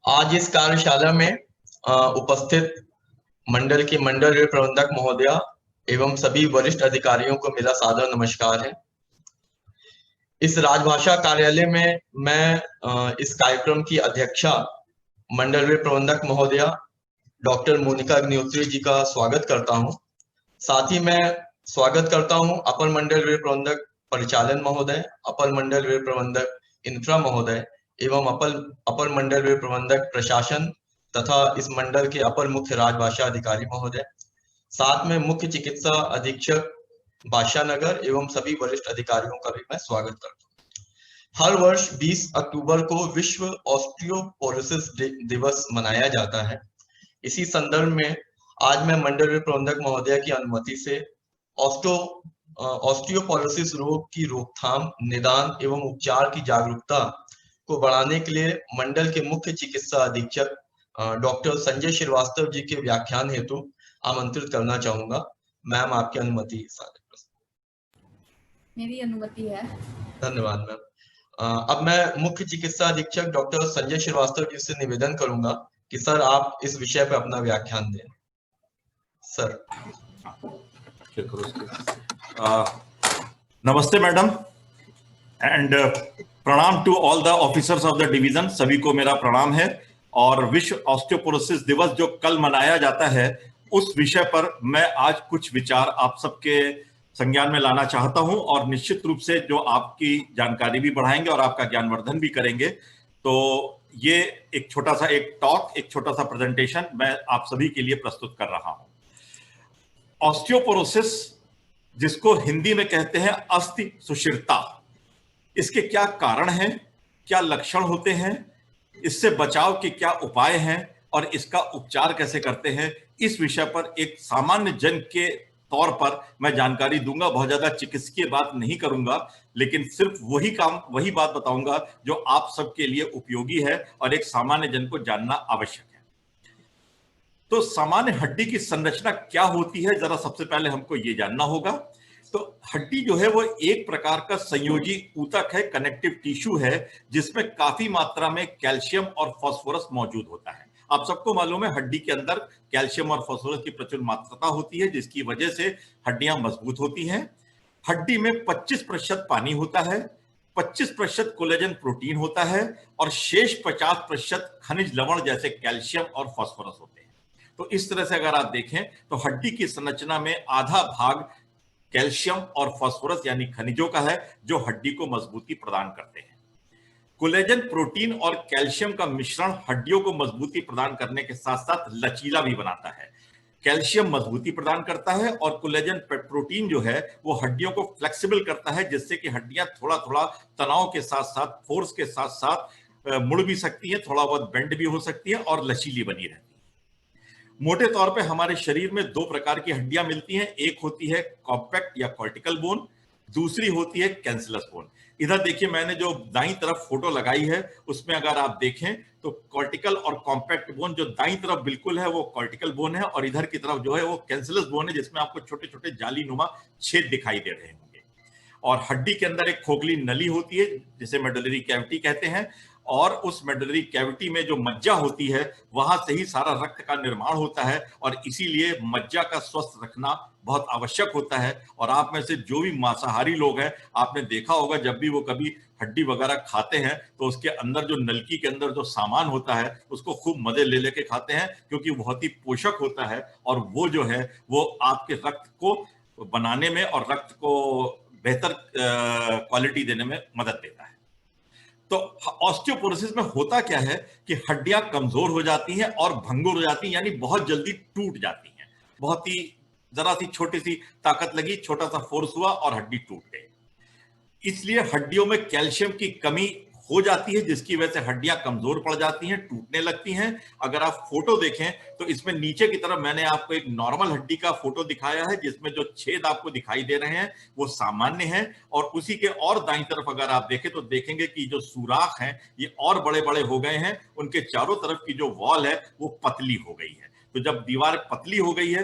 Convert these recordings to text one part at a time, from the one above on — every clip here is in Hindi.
आज इस कार्यशाला में उपस्थित मंडल के मंडल ऋण प्रबंधक महोदया एवं सभी वरिष्ठ अधिकारियों को मेरा सादर नमस्कार है। इस राजभाषा कार्यालय में मैं इस कार्यक्रम की अध्यक्षा मंडल ऋण प्रबंधक महोदया डॉक्टर मोनिका अग्निहोत्री जी का स्वागत करता हूं। साथ ही मैं स्वागत करता हूं अपर मंडल ऋण प्रबंधक परिचालन महोदय, अपर मंडल ऋण प्रबंधक इंफ्रा महोदय एवं अपर मंडल ऋण प्रबंधक प्रशासन तथा इस मंडल के अपर मुख्य राजभाषा अधिकारी महोदय, साथ में मुख्य चिकित्सा अधीक्षक बादशाहनगर एवं सभी वरिष्ठ अधिकारियों का भी मैं स्वागत करता हूं। हर वर्ष 20 अक्टूबर को विश्व ऑस्टियोपोरोसिस दिवस मनाया जाता है। इसी संदर्भ में आज मैं मंडल ऋण प्रबंधक महोदया की अनुमति से ऑस्टियोपोरोसिस रोग की रोकथाम, निदान एवं उपचार की जागरूकता को बढ़ाने के लिए मंडल के मुख्य चिकित्सा अधीक्षक डॉक्टर संजय श्रीवास्तव जी के व्याख्यान हेतु आमंत्रित करना चाहूंगा। मैम, आपकी अनुमति। मेरी अनुमति है। धन्यवाद मैम। अब मैं मुख्य चिकित्सा अधीक्षक डॉक्टर संजय श्रीवास्तव जी से निवेदन करूंगा कि सर आप इस विषय पर अपना व्याख्यान दें। सर। नमस्ते मैडम एंड प्रणाम to all the officers of the division. सभी को मेरा प्रणाम है। और विश्व ऑस्टियोपोरोसिस दिवस जो कल मनाया जाता है, उस विषय पर मैं आज कुछ विचार आप सबके संज्ञान में लाना चाहता हूं और निश्चित रूप से जो आपकी जानकारी भी बढ़ाएंगे और आपका ज्ञानवर्धन भी करेंगे। तो ये एक छोटा सा एक छोटा सा प्रेजेंटेशन मैं आप सभी के लिए प्रस्तुत कर रहा हूं। ऑस्टियोपोरोसिस, जिसको हिंदी में कहते हैं अस्थि सुषिरता, इसके क्या कारण हैं, क्या लक्षण होते हैं, इससे बचाव के क्या उपाय हैं और इसका उपचार कैसे करते हैं, इस विषय पर एक सामान्य जन के तौर पर मैं जानकारी दूंगा। बहुत ज्यादा चिकित्सकीय बात नहीं करूंगा, लेकिन सिर्फ वही बात बताऊंगा जो आप सबके लिए उपयोगी है और एक सामान्य जन को जानना आवश्यक है। तो सामान्य हड्डी की संरचना क्या होती है, जरा सबसे पहले हमको ये जानना होगा। तो हड्डी जो है वो एक प्रकार का संयोजी ऊतक है, कनेक्टिव टिश्यू है, जिसमें काफी मात्रा में कैल्शियम और फास्फोरस मौजूद होता है। आप सबको मालूम है हड्डी के अंदर कैल्शियम और फास्फोरस की प्रचुर मात्रा होती है, जिसकी वजह से हड्डियां मजबूत होती हैं। हड्डी में 25% पानी होता है, 25% कोलेजन प्रोटीन होता है और शेष 50% खनिज लवण जैसे कैल्शियम और फास्फोरस होते हैं। तो इस तरह से अगर आप देखें तो हड्डी की संरचना में आधा भाग कैल्शियम और फास्फोरस यानी खनिजों का है, जो हड्डी को मजबूती प्रदान करते हैं। कोलेजन प्रोटीन और कैल्शियम का मिश्रण हड्डियों को मजबूती प्रदान करने के साथ साथ लचीला भी बनाता है। कैल्शियम मजबूती प्रदान करता है और कोलेजन प्रोटीन जो है वो हड्डियों को फ्लेक्सिबल करता है, जिससे कि हड्डियां थोड़ा थोड़ा तनाव के साथ साथ, फोर्स के साथ साथ मुड़ भी सकती है, थोड़ा बहुत बेंड भी हो सकती है और लचीली बनी रहती है। मोटे तौर पे हमारे शरीर में दो प्रकार की हड्डियां मिलती हैं। एक होती है कॉम्पैक्ट या कॉर्टिकल बोन, दूसरी होती है कैंसलस बोन। इधर देखिए, मैंने जो दाईं तरफ फोटो लगाई है उसमें अगर आप देखें तो कॉर्टिकल और कॉम्पैक्ट बोन जो दाईं तरफ बिल्कुल है वो कॉर्टिकल बोन है और इधर की तरफ जो है वो कैंसलस बोन है, जिसमें आपको छोटे छोटे जाली नुमा छेद दिखाई दे रहे होंगे। और हड्डी के अंदर एक खोखली नली होती है जिसे मेडुलरी कैविटी कहते हैं, और उस मेडुलरी कैविटी में जो मज्जा होती है वहां से ही सारा रक्त का निर्माण होता है और इसीलिए मज्जा का स्वस्थ रखना बहुत आवश्यक होता है। और आप में से जो भी मांसाहारी लोग हैं, आपने देखा होगा जब भी वो कभी हड्डी वगैरह खाते हैं तो उसके अंदर जो नलकी के अंदर जो सामान होता है उसको खूब मजे ले लेके खाते हैं, क्योंकि बहुत ही पोषक होता है और वो जो है वो आपके रक्त को बनाने में और रक्त को बेहतर क्वालिटी देने में मदद देता है। तो ऑस्टियोपोरोसिस में होता क्या है कि हड्डियां कमजोर हो जाती हैं और भंगुर हो जाती हैं, यानी बहुत जल्दी टूट जाती हैं। बहुत ही जरा सी छोटी सी ताकत लगी, छोटा सा फोर्स हुआ और हड्डी टूट गई। इसलिए हड्डियों में कैल्शियम की कमी हो जाती है, जिसकी वजह से हड्डियां कमजोर पड़ जाती हैं, टूटने लगती हैं। अगर आप फोटो देखें तो इसमें नीचे की तरफ मैंने आपको एक नॉर्मल हड्डी का फोटो दिखाया है, जिसमें जो छेद आपको दिखाई दे रहे हैं वो सामान्य हैं, और उसी के और दाईं तरफ अगर आप देखें तो देखेंगे कि जो सुराख हैं ये और बड़े बड़े हो गए हैं। उनके चारों तरफ की जो वॉल है वो पतली हो गई है। तो जब दीवार पतली हो गई है,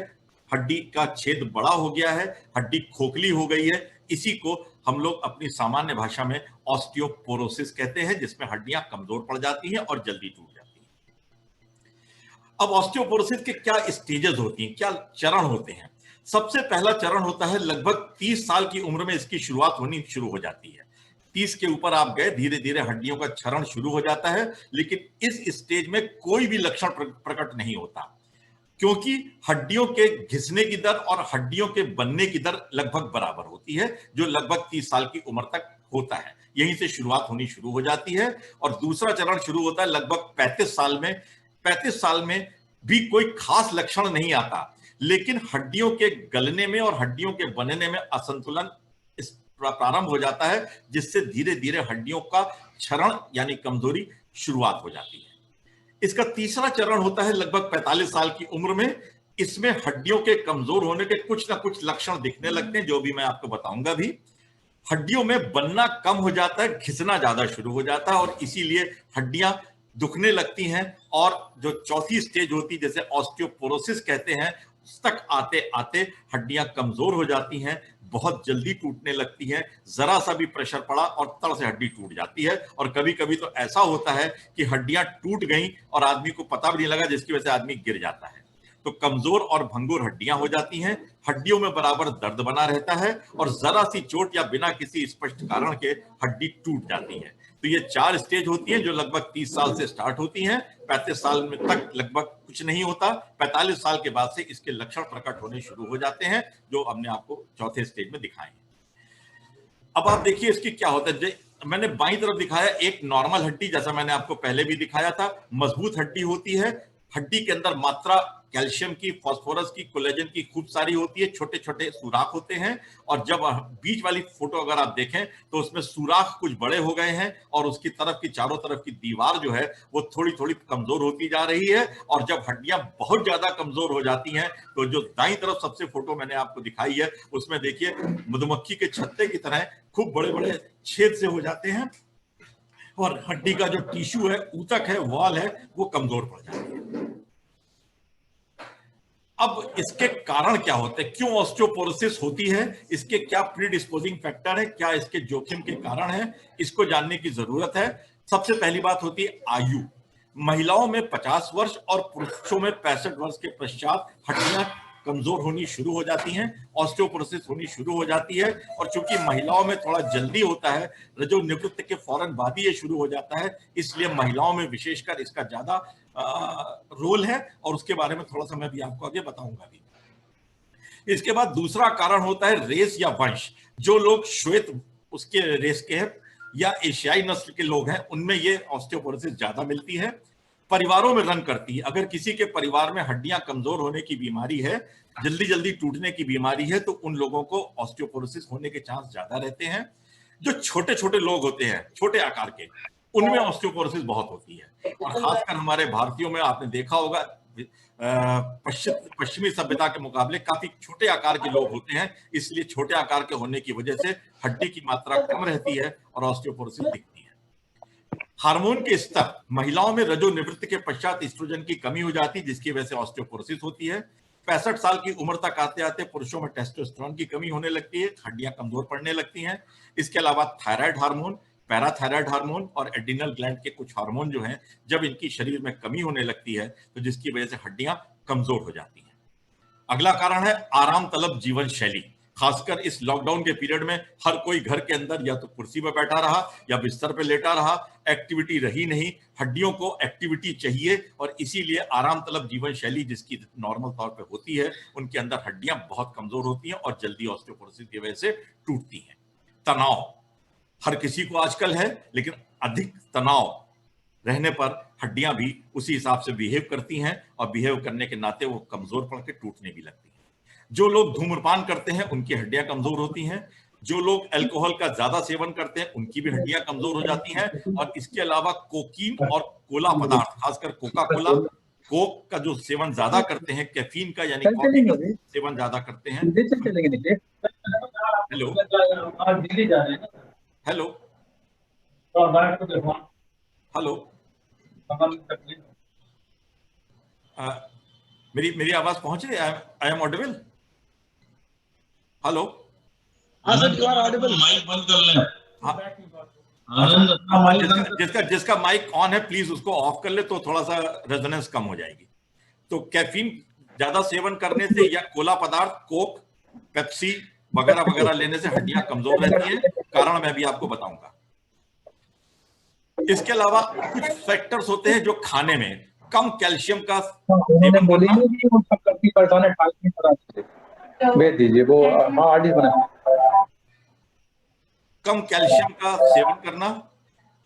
हड्डी का छेद बड़ा हो गया है, हड्डी खोखली हो गई है, इसी को हम लोग अपनी सामान्य भाषा में ऑस्टियोपोरोसिस कहते हैं, जिसमें हड्डियां कमजोर पड़ जाती हैं और जल्दी टूट जाती हैं। अब ऑस्टियोपोरोसिस के क्या स्टेजेस होती हैं, क्या चरण होते हैं? सबसे पहला चरण होता है लगभग 30 साल की उम्र में इसकी शुरुआत होनी शुरू हो जाती है। 30 के ऊपर आप गए, धीरे धीरे हड्डियों का क्षरण शुरू हो जाता है, लेकिन इस स्टेज में कोई भी लक्षण प्रकट नहीं होता, क्योंकि हड्डियों के घिसने की दर और हड्डियों के बनने की दर लगभग बराबर होती है, जो लगभग 30 साल की उम्र तक होता है। यहीं से शुरुआत होनी शुरू हो जाती है। और दूसरा चरण शुरू होता है लगभग 35 साल में। 35 साल में भी कोई खास लक्षण नहीं आता, लेकिन हड्डियों के गलने में और हड्डियों के बनने में असंतुलन प्रारंभ हो जाता है, जिससे धीरे धीरे हड्डियों का क्षरण यानी कमजोरी शुरुआत हो जाती है। इसका तीसरा चरण होता है लगभग 45 साल की उम्र में। इसमें हड्डियों के कमजोर होने के कुछ ना कुछ लक्षण दिखने लगते हैं, जो भी मैं आपको बताऊंगा भी। हड्डियों में बनना कम हो जाता है, घिसना ज्यादा शुरू हो जाता है, और इसीलिए हड्डियां दुखने लगती हैं। और जो चौथी स्टेज होती है, जैसे ऑस्टियोपोरोसिस कहते हैं, उस तक आते आते हड्डियां कमजोर हो जाती हैं, बहुत जल्दी टूटने लगती हैं। जरा सा भी प्रेशर पड़ा और तड़ से हड्डी टूट जाती है। और कभी कभी तो ऐसा होता है कि हड्डियां टूट गई और आदमी को पता भी नहीं लगा, जिसकी वजह से आदमी गिर जाता है। तो कमजोर और भंगुर हड्डियां हो जाती हैं, हड्डियों में बराबर दर्द बना रहता है, और जरा सी चोट या बिना किसी स्पष्ट कारण के हड्डी टूट जाती है। तो ये 4 स्टेज होती हैं, जो लगभग 30 साल से स्टार्ट होती हैं। 35 साल में तक लगभग कुछ नहीं होता। 45 साल के बाद से इसके लक्षण प्रकट होने शुरू हो जाते हैं, जो हमने आपको चौथे स्टेज में दिखाए। अब आप देखिए इसकी क्या होता है। मैंने बाईं तरफ दिखाया एक नॉर्मल हड्डी, जैसा मैंने आपको पहले भी दिखाया था, मजबूत हड्डी होती है। हड्डी के अंदर मात्रा कैल्शियम की, फास्फोरस की, कोलेजन की खूब सारी होती है, छोटे छोटे सुराख होते हैं। और जब बीच वाली फोटो अगर आप देखें तो उसमें सुराख कुछ बड़े हो गए हैं, और उसकी तरफ की चारों तरफ की दीवार जो है वो थोड़ी थोड़ी कमजोर होती जा रही है। और जब हड्डियां बहुत ज्यादा कमजोर हो जाती हैं, तो जो दाईं तरफ सबसे फोटो मैंने आपको दिखाई है, उसमें देखिए मधुमक्खी के छत्ते की तरह खूब बड़े बड़े छेद से हो जाते हैं, और हड्डी का जो टिश्यू है, ऊतक है, वॉल है, वो कमजोर पड़ जाती है। अब इसके कारण क्या होते हैं, क्यों ऑस्टियोपोरोसिस होती है, इसके क्या प्रीडिस्पोजिंग फैक्टर है, क्या इसके जोखिम के कारण है, इसको जानने की जरूरत है। सबसे पहली बात होती है आयु। महिलाओं में 50 वर्ष और पुरुषों में 65 वर्ष के पश्चात हड्डियां कमजोर होनी शुरू हो जाती हैं, ऑस्टियोपोरोसिस होनी शुरू हो जाती है। और चूंकि महिलाओं में थोड़ा जल्दी होता है, रजोनिवृत्ति के फौरन बाद ही ये शुरू हो जाता है, इसलिए महिलाओं में विशेषकर इसका ज्यादा रोल है, और उसके बारे में थोड़ा सा मैं भी आपको आगे बताऊंगा भी। इसके बाद दूसरा कारण होता है रेस या वंश। जो लोग श्वेत उसके रेस के हैं या एशियाई नस्ल के लोग हैं, उनमें ये ऑस्टियोपोरोसिस ज्यादा मिलती है। परिवारों में रन करती है। अगर किसी के परिवार में हड्डियां कमजोर होने की बीमारी है, जल्दी जल्दी टूटने की बीमारी है, तो उन लोगों को ऑस्टियोपोरोसिस होने के चांस ज्यादा रहते हैं। जो छोटे छोटे लोग होते हैं, छोटे आकार के, उनमें ऑस्टियोपोरोसिस बहुत होती है। और खासकर हमारे भारतीयों में आपने देखा होगा, पश्चिमी सभ्यता के मुकाबले काफी छोटे आकार के लोग होते हैं, इसलिए छोटे आकार के होने की वजह से हड्डी की मात्रा कम रहती है और ऑस्टियोपोरोसिस दिखती है। हार्मोन के स्तर, महिलाओं में रजोनिवृत्ति के पश्चात एस्ट्रोजन की कमी हो जाती है, जिसकी वजह से ऑस्टियोपोरोसिस होती है। 65 साल की उम्र तक आते आते पुरुषों में टेस्टोस्टेरोन की कमी होने लगती है, हड्डियां कमजोर पड़ने लगती हैं। इसके अलावा थायराइड हार्मोन, पैराथायराइड हार्मोन और एड्रिनल ग्लैंड के कुछ हार्मोन जो हैं, जब इनकी शरीर में कमी होने लगती है, तो जिसकी वजह से हड्डियां कमजोर हो जाती हैं। अगला कारण है आराम तलब जीवन शैली। खासकर इस लॉकडाउन के पीरियड में हर कोई घर के अंदर या तो कुर्सी पर बैठा रहा या बिस्तर पर लेटा रहा, एक्टिविटी रही नहीं। हड्डियों को एक्टिविटी चाहिए, और इसीलिए आराम तलब जीवन शैली जिसकी नॉर्मल तौर पे होती है, उनके अंदर हड्डियां बहुत कमजोर होती हैं और जल्दी ऑस्टियोपोरोसिस की वजह से टूटती हैं। तनाव हर किसी को आजकल है, लेकिन अधिक तनाव रहने पर हड्डियां भी उसी हिसाब से बिहेव करती हैं, और बिहेव करने के नाते वो कमजोर पड़ के टूटने भी लगती हैं। जो लोग धूम्रपान करते हैं, उनकी हड्डियां कमजोर होती हैं। जो लोग अल्कोहल का ज्यादा सेवन करते हैं, उनकी भी हड्डियां कमजोर हो जाती हैं। और इसके अलावा कोकीन और कोला पदार्थ, खासकर कोका कोला, कोक का जो सेवन ज्यादा करते हैं, कैफीन का यानी कॉफी का सेवन ज्यादा करते हैं। हेलो हेलो हेलो, मेरी आवाज पहुंचे? I am audible? हेलो, हाँ sir, you are audible. Mic बंद कर लें। जिसका माइक ऑन है प्लीज उसको ऑफ कर ले, तो थोड़ा सा रेजोनेंस कम हो जाएगी। तो कैफीन ज्यादा सेवन करने से या कोला पदार्थ, कोक, पेप्सी वगैरह वगैरह लेने से हड्डियां कमजोर रहती हैं। कारण मैं भी आपको बताऊंगा। इसके अलावा कुछ फैक्टर्स होते हैं जो खाने में कम कैल्शियम का उन्होंने सेवन बोली करना, नहीं कि वो सब करती परेशान है, ठाक नहीं करा भेज दीजिए वो। हाँ आर्टिस्ट बना। कम कैल्शियम का सेवन करना,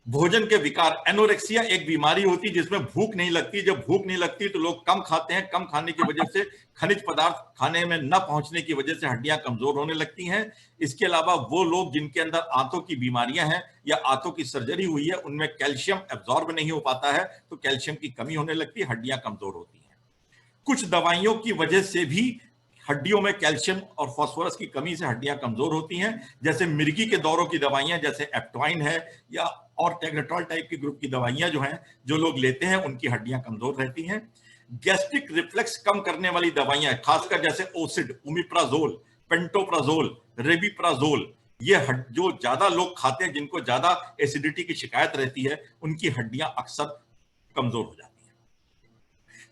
भोजन के विकार। एनोरेक्सिया एक बीमारी होती है जिसमें भूख नहीं लगती। जब भूख नहीं लगती तो लोग कम खाते हैं। कम खाने की वजह से खनिज पदार्थ खाने में न पहुंचने की वजह से हड्डियां कमजोर होने लगती हैं। इसके अलावा वो लोग जिनके अंदर आंतों की बीमारियां हैं या आंतों की सर्जरी हुई है, उनमें कैल्शियम एब्जॉर्ब नहीं हो पाता है, तो कैल्शियम की कमी होने लगती है, हड्डियां कमजोर होती हैं। कुछ दवाइयों की वजह से भी हड्डियों में कैल्शियम और फास्फोरस की कमी से हड्डियां कमजोर होती हैं। जैसे मिर्गी के दौरों की दवाइयां, जैसे एप्टवाइन है या और टेग्रेटॉल टाइप की ग्रुप की दवाइयां जो हैं, जो लोग लेते हैं, उनकी हड्डियां कमजोर रहती हैं। गैस्ट्रिक रिफ्लेक्स कम करने वाली दवाइयां, खासकर जैसे ओसिड, ओमिप्राजोल, पेंटोप्राजोल, रेबिप्राजोल, ये जो ज्यादा लोग खाते हैं, जिनको ज्यादा एसिडिटी की शिकायत रहती है, उनकी हड्डियां अक्सर कमजोर हो जाती हैं।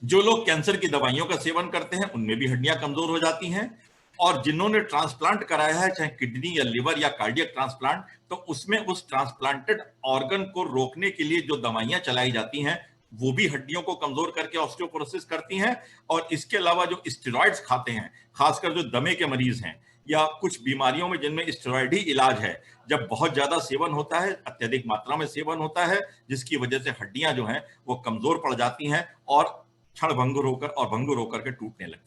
जो लोग कैंसर की दवाइयों का सेवन करते हैं, उनमें भी हड्डियां कमजोर हो जाती हैं। और जिन्होंने ट्रांसप्लांट कराया है, चाहे किडनी या लिवर या कार्डियक ट्रांसप्लांट, तो उसमें उस ट्रांसप्लांटेड ऑर्गन को रोकने के लिए जो दवाइयां चलाई जाती हैं, वो भी हड्डियों को कमजोर करके ऑस्टियोपोरोसिस करती हैं। और इसके अलावा जो स्टेरॉइड्स खाते हैं, खासकर जो दमे के मरीज हैं या कुछ बीमारियों में जिनमें स्टेरॉइड ही इलाज है, जब बहुत ज्यादा सेवन होता है, अत्यधिक मात्रा में सेवन होता है, जिसकी वजह से हड्डियां जो हैं वो कमजोर पड़ जाती हैं और क्षण भंगुर होकर और भंगुर होकर के टूटने लगती है।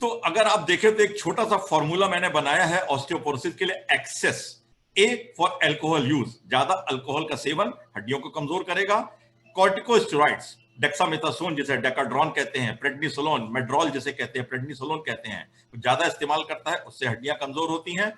तो अगर आप देखें तो एक छोटा सा फॉर्मूला मैंने बनाया है ऑस्टियोपोरोसिस के लिए। Excess, A for alcohol use, ज्यादा अल्कोहल का सेवन हड्डियों को कमजोर करेगा। कॉर्टिकोस्टेरॉइड्स, डेक्सामेथासोन जिसे डेकाड्रॉन कहते हैं, प्रेडनिसोलोन, मेड्रोल जिसे कहते हैं, प्रेडनिसोलोन कहते हैं, तो ज्यादा इस्तेमाल करता है, उससे हड्डियां कमजोर होती हैं।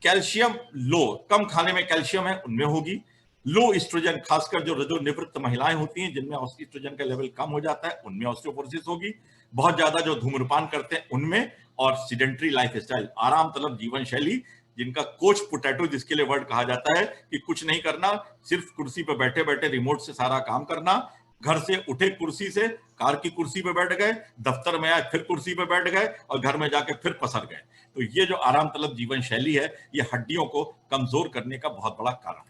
कैल्शियम लो, कम खाने में कैल्शियम है, उनमें होगी। लो ईस्ट्रोजन, खासकर जो रजोनिवृत्त महिलाएं होती हैं, जिनमें ईस्ट्रोजन का लेवल कम हो जाता है, उनमें ऑस्टियोपोरोसिस होगी। बहुत ज्यादा जो धूम्रपान करते हैं उनमें, और सीडेंटरी लाइफस्टाइल, आराम तलब जीवन शैली, जिनका कोच पोटैटो जिसके लिए वर्ड कहा जाता है, कि कुछ नहीं करना, सिर्फ कुर्सी पर बैठे बैठे रिमोट से सारा काम करना। घर से उठे कुर्सी से, कार की कुर्सी पे बैठ गए, दफ्तर में आए फिर कुर्सी पे बैठ गए, और घर में जाके फिर पसर गए। तो ये जो आराम तलब जीवन शैली है, ये हड्डियों को कमजोर करने का बहुत बड़ा कारण है।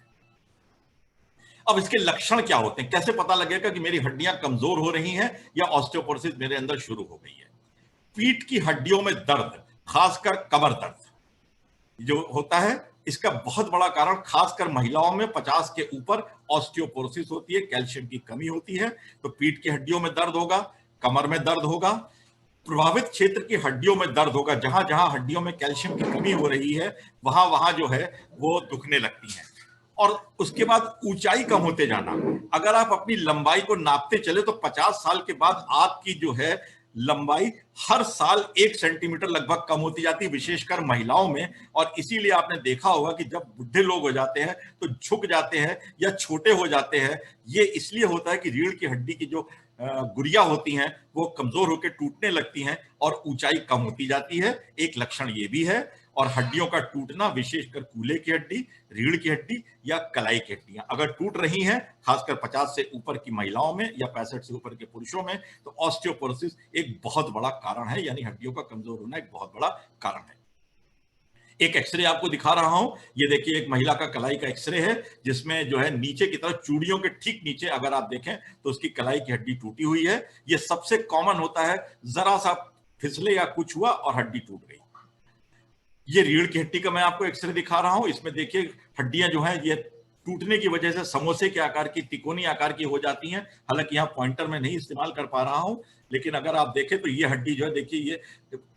अब इसके लक्षण क्या होते हैं? कैसे पता लगेगा कि मेरी हड्डियां कमजोर हो रही हैं या ऑस्टियोपोरोसिस मेरे अंदर शुरू हो गई है? पीठ की हड्डियों में दर्द, खासकर कमर दर्द जो होता है, इसका बहुत बड़ा कारण खासकर महिलाओं में 50 के ऊपर ऑस्टियोपोरोसिस होती है, कैल्शियम की कमी होती है। तो पीठ की हड्डियों में दर्द होगा, कमर में दर्द होगा, प्रभावित क्षेत्र की हड्डियों में दर्द होगा। जहां जहां हड्डियों में कैल्शियम की कमी हो रही है, वहां वहां जो है वो दुखने लगती है। और उसके बाद ऊंचाई कम होते जाना। अगर आप अपनी लंबाई को नापते चले तो 50 साल के बाद आपकी जो है लंबाई हर साल 1 सेंटीमीटर लगभग कम होती जाती है, विशेषकर महिलाओं में। और इसीलिए आपने देखा होगा कि जब बुढ़े लोग हो जाते हैं तो झुक जाते हैं या छोटे हो जाते हैं। ये इसलिए होता है कि रीढ़ की हड्डी की जो गुड़िया होती हैं वो कमजोर होकर टूटने लगती हैं और ऊंचाई कम होती जाती है। एक लक्षण ये भी है। और हड्डियों का टूटना, विशेषकर कूल्हे की हड्डी, रीढ़ की हड्डी या कलाई की हड्डियां अगर टूट रही हैं, खासकर 50 से ऊपर की महिलाओं में या 65 से ऊपर के पुरुषों में, तो ऑस्टियोपोरोसिस एक बहुत बड़ा कारण है, यानी हड्डियों का कमजोर होना एक बहुत बड़ा कारण है। एक एक्सरे आपको दिखा रहा हूं। ये देखिए, एक महिला का कलाई का एक्सरे है, जिसमें जो है नीचे की तरफ चूड़ियों के ठीक नीचे अगर आप देखें तो उसकी कलाई की हड्डी टूटी हुई है। ये सबसे कॉमन होता है, जरा सा फिसले या कुछ हुआ और हड्डी टूट गई। ये रीढ़ की हड्डी का मैं आपको एक्सरे दिखा रहा हूं। इसमें देखिए हड्डियां जो हैं ये टूटने की वजह से समोसे के आकार की, तिकोनी आकार की हो जाती हैं। हालांकि यहाँ पॉइंटर में नहीं इस्तेमाल कर पा रहा हूं, लेकिन अगर आप देखें तो ये हड्डी जो है, देखिए ये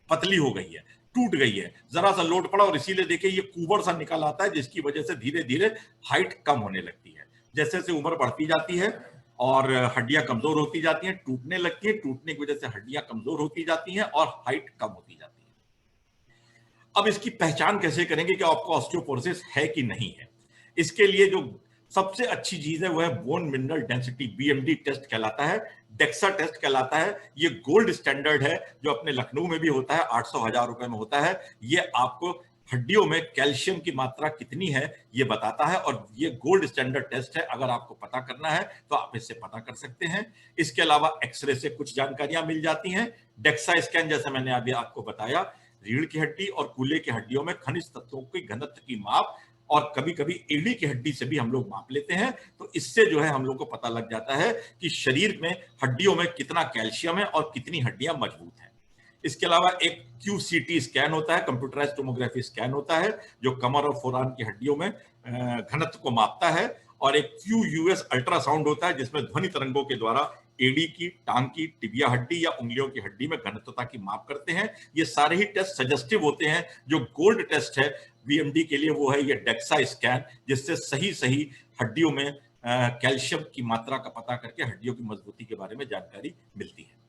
पतली हो गई है, टूट गई है, जरा सा लोड पड़ा, और इसीलिए देखिए ये कुबड़ सा निकल आता है, जिसकी वजह से धीरे धीरे हाइट कम होने लगती है। जैसे जैसे उम्र बढ़ती जाती है और हड्डियां कमजोर होती जाती हैं, टूटने लगती है, टूटने की वजह से हड्डियां कमजोर होती जाती हैं और हाइट कम होती जाती है। अब इसकी पहचान कैसे करेंगे कि आपको ऑस्टियोपोरोसिस है कि नहीं है? इसके लिए जो सबसे अच्छी चीज है वो है bone mineral density, BMD test कहलाता है, डेक्सा टेस्ट कहलाता है। ये गोल्ड स्टैंडर्ड है, जो अपने लखनऊ में भी होता है, 800 हजार रुपए में होता है। ये आपको हड्डियों में कैल्शियम की मात्रा कितनी है ये बताता है, और ये गोल्ड स्टैंडर्ड टेस्ट है। अगर आपको पता करना है तो आप इससे पता कर सकते हैं। इसके अलावा एक्सरे से कुछ जानकारियां मिल जाती हैं। डेक्सा स्कैन, जैसे मैंने अभी आपको बताया, रीढ़ की हड्डी और कूल्हे की हड्डियों में खनिज तत्वों की घनत्व की माप, और कभी कभी एड़ी की हड्डी से भी हम लोग माप लेते हैं। तो इससे जो है हम लोग को पता लग जाता है कि शरीर में हड्डियों में कितना कैल्शियम है और कितनी हड्डियां मजबूत हैं। इसके अलावा एक QCT स्कैन होता है, कंप्यूटराइज्ड टोमोग्राफी स्कैन होता है, जो कमर और फोरान की हड्डियों में घनत्व को मापता है। और एक QUS अल्ट्रासाउंड होता है, जिसमें ध्वनि तरंगों के द्वारा एड़ी की, टांग की, टिबिया हड्डी या उंगलियों की हड्डी में घनत्वता की माप करते हैं। ये सारे ही टेस्ट सजेस्टिव होते हैं। जो गोल्ड टेस्ट है VMD के लिए वो है ये डेक्सा स्कैन, जिससे सही सही हड्डियों में कैल्शियम की मात्रा का पता करके हड्डियों की मजबूती के बारे में जानकारी मिलती है।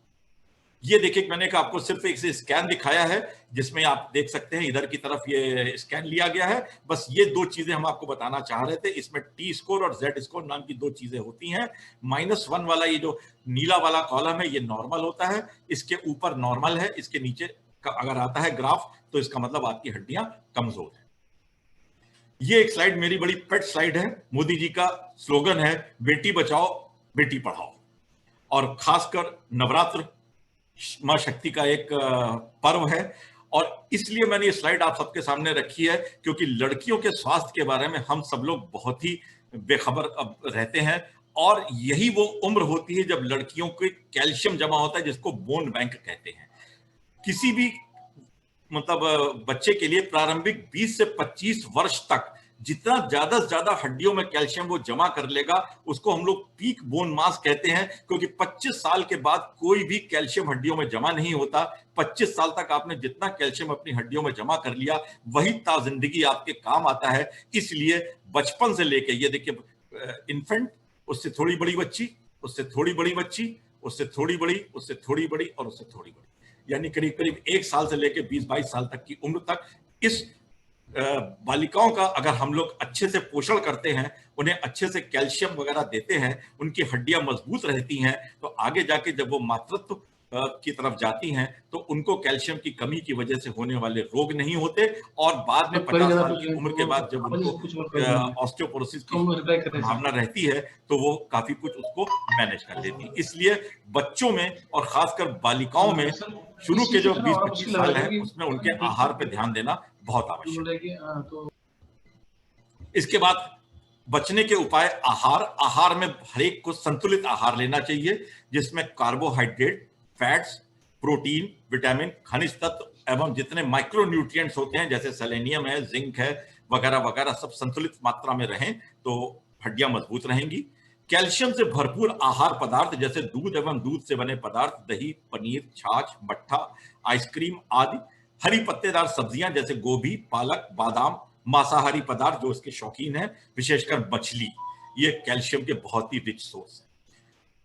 ये देखिए, मैंने आपको सिर्फ एक स्कैन दिखाया है, जिसमें आप देख सकते हैं इधर की तरफ ये स्कैन लिया गया है। बस ये दो चीजें हम आपको बताना चाह रहे थे। इसमें T स्कोर और Z स्कोर नाम की दो चीजें होती हैं। -1 वाला ये जो नीला वाला कॉलम है, ये नॉर्मल होता है। इसके ऊपर नॉर्मल है, इसके नीचे का अगर आता है ग्राफ, तो इसका मतलब आपकी हड्डियां कमजोर है। ये एक स्लाइड मेरी बड़ी पेट स्लाइड है। मोदी जी का स्लोगन है, बेटी बचाओ बेटी पढ़ाओ। और खासकर नवरात्र मां शक्ति का एक पर्व है, और इसलिए मैंने ये स्लाइड आप सबके सामने रखी है, क्योंकि लड़कियों के स्वास्थ्य के बारे में हम सब लोग बहुत ही बेखबर अब रहते हैं। और यही वो उम्र होती है जब लड़कियों के कैल्शियम जमा होता है, जिसको बोन बैंक कहते हैं। किसी भी मतलब बच्चे के लिए प्रारंभिक 20 से 25 वर्ष तक जितना ज्यादा से ज्यादा हड्डियों में कैल्शियम वो जमा कर लेगा, उसको हम लोग पीक बोन मास कहते हैं। क्योंकि 25 साल के बाद कोई भी कैल्शियम हड्डियों में जमा नहीं होता। 25 साल तक आपने जितना कैल्शियम अपनी हड्डियों में जमा कर लिया, वही जिंदगी आपके काम आता है। इसलिए बचपन से लेके, ये देखिए इन्फेंट, उससे थोड़ी बड़ी बच्ची, उससे थोड़ी बड़ी बच्ची, उससे थोड़ी बड़ी, उससे थोड़ी बड़ी, और उससे थोड़ी बड़ी, यानी करीब करीब 1 साल से लेकर 20-22 साल तक की उम्र तक इस बालिकाओं का अगर हम लोग अच्छे से पोषण करते हैं, उन्हें अच्छे से कैल्शियम वगैरह देते हैं, उनकी हड्डियां मजबूत रहती हैं, तो आगे जाके जब वो मातृत्व की तरफ जाती हैं, तो उनको कैल्शियम की कमी की वजह से होने वाले रोग नहीं होते। और बाद में 50 साल की उम्र के बाद जब उनको ऑस्टियोपोरोसिस की संभावना रहती है, तो वो काफी कुछ उसको मैनेज कर लेती है। इसलिए बच्चों में और खासकर बालिकाओं में शुरू के जो 20-25 साल है, उसमें उनके आहार पे ध्यान देना बहुत आवश्यक है। इसके बाद बचने के उपाय, आहार में हर एक को संतुलित आहार लेना चाहिए, जिसमें कार्बोहाइड्रेट, फैट्स, प्रोटीन, विटामिन, खनिज तत्व एवं जितने माइक्रो न्यूट्रिएंट्स होते हैं, जैसे सेलेनियम है, जिंक है, वगैरह वगैरह, सब संतुलित मात्रा में रहें तो हड्डियां मजबूत रहेंगी। कैल्शियम से भरपूर आहार पदार्थ जैसे दूध एवं दूध से बने पदार्थ, दही, पनीर, छाछ, मट्ठा, आइसक्रीम आदि, हरी पत्तेदार सब्जियां जैसे गोभी, पालक, बादाम, मांसाहारी पदार्थ जो इसके शौकीन हैं, विशेषकर मछली, ये कैल्शियम के बहुत ही रिच सोर्स है।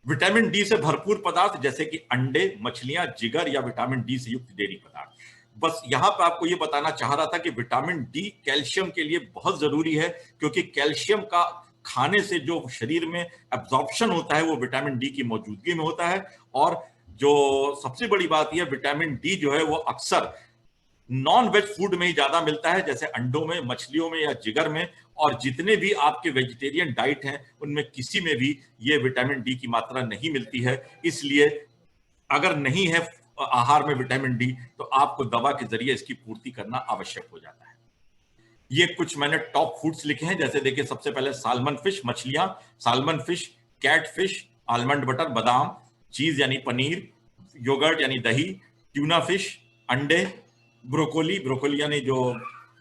विटामिन डी से भरपूर पदार्थ जैसे कि अंडे, मछलियां, जिगर या विटामिन डी से युक्त डेयरी पदार्थ। बस यहां पर आपको ये बताना चाह रहा था कि विटामिन डी कैल्शियम के लिए बहुत जरूरी है, क्योंकि कैल्शियम का खाने से जो शरीर में एब्जॉर्प्शन होता है वो विटामिन डी की मौजूदगी में होता है। और जो सबसे बड़ी बात यह, विटामिन डी जो है वो अक्सर नॉन वेज फूड में ही ज्यादा मिलता है, जैसे अंडों में, मछलियों में या जिगर में। और जितने भी आपके वेजिटेरियन डाइट हैं, उनमें किसी में भी ये विटामिन डी की मात्रा नहीं मिलती है। इसलिए अगर नहीं है आहार में विटामिन डी, तो आपको दवा के जरिए इसकी पूर्ति करना आवश्यक हो जाता है। ये कुछ मैंने टॉप फूड्स लिखे हैं, जैसे देखिए सबसे पहले साल्मन फिश, मछलियां, salmon fish, cat fish, almond butter, बादाम, चीज यानी पनीर, योगर्ट यानी दही, ट्यूना फिश, अंडे, ब्रोकोली यानी जो